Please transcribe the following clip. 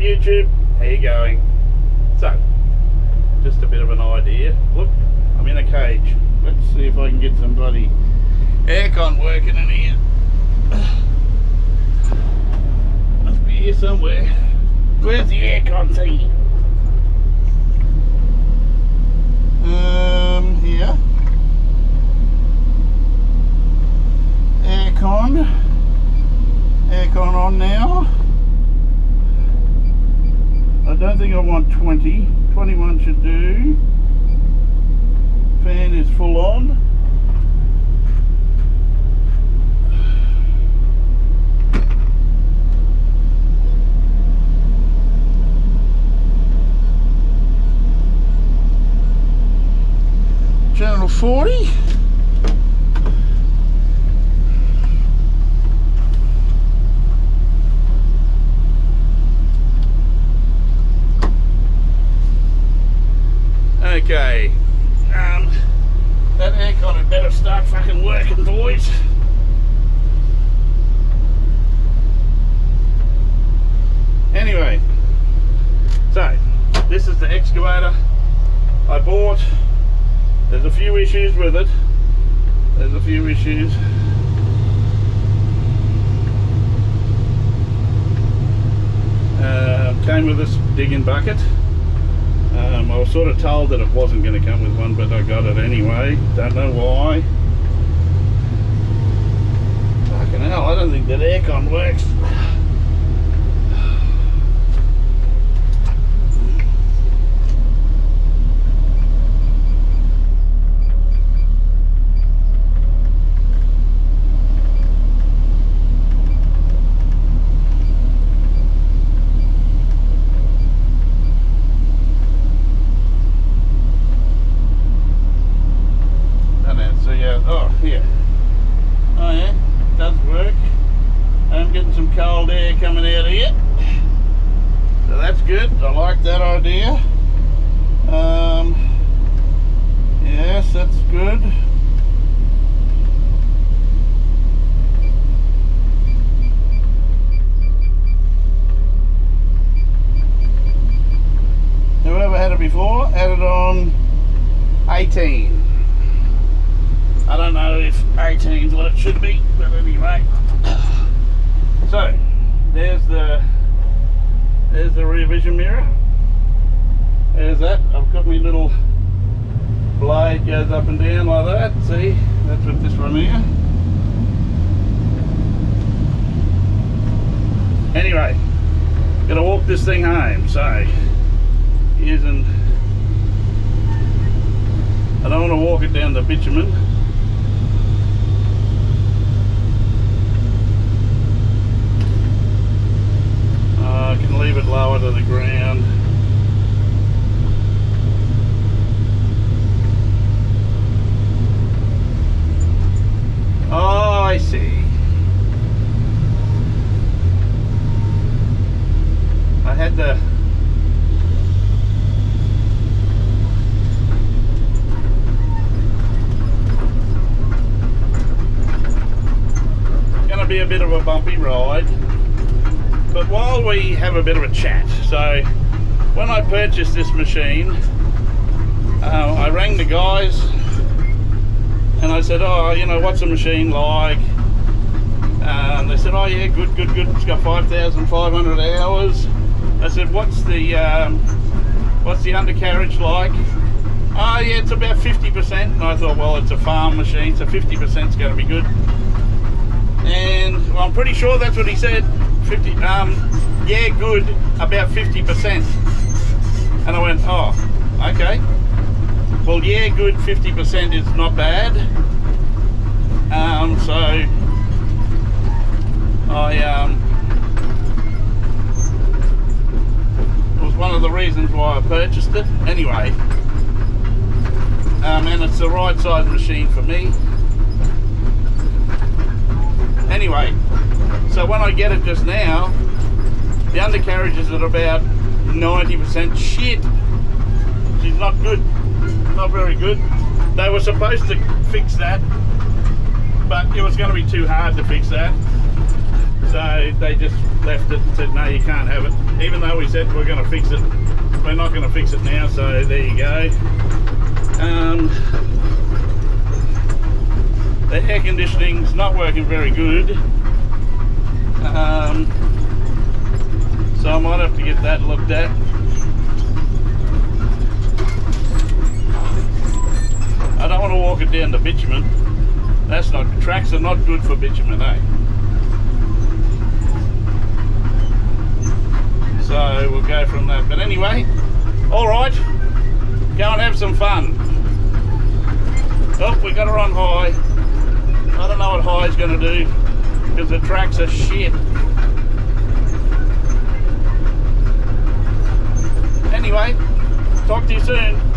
YouTube, how you going? So, just a bit of an idea. Look, I'm in a cage. Let's see if I can get some bloody aircon working in here. Must be here somewhere. Where's the aircon thingy? Here. Aircon on now. I don't think I want 20. 21 should do. Fan is full on. Channel 40. Okay, that aircon had better start fucking working, boys. Anyway, so this is the excavator I bought. There's a few issues with it. There's a few issues. Came with this digging bucket. I was sort of told that it wasn't going to come with one, but I got it anyway. Don't know why. Fucking hell, I don't think that aircon works. Cold air coming out of here, so that's good. I like that idea. Yes, that's good. Whoever had it before had it on 18. I don't know if 18 is what it should be, but anyway. So, there's the rear vision mirror. There's that. I've got my little blade goes up and down like that. See, that's with this one here. Anyway, gonna walk this thing home. So, I don't want to walk it down the bitumen. I can leave it lower to the ground. Oh, I see. I had the gonna be a bit of a bumpy ride. But while we have a bit of a chat, so when I purchased this machine, I rang the guys and I said, oh, you know, what's the machine like? And they said, oh yeah, good, it's got 5,500 hours. I said, what's the undercarriage like? Oh yeah, it's about 50%. And I thought, well, it's a farm machine, so 50% is going to be good. And well, I'm pretty sure that's what he said. 50, yeah, good, about 50%. And I went, oh, okay. Well, yeah, good, 50% is not bad. So I it was one of the reasons why I purchased it. Anyway, and it's the right size machine for me. Anyway, so when I get it just now, the undercarriage is at about 90% shit. She's not good, not very good. They were supposed to fix that, but it was going to be too hard to fix that. So they just left it and said, no, you can't have it. Even though we said we're going to fix it, we're not going to fix it now, so there you go. The air conditioning's not working very good. So I might have to get that looked at. I don't want to walk it down to bitumen. That's not, tracks are not good for bitumen, eh? So we'll go from that. But anyway, all right, go and have some fun. Oh, we got her on high. I don't know what high is going to do because the tracks are shit. Anyway, talk to you soon.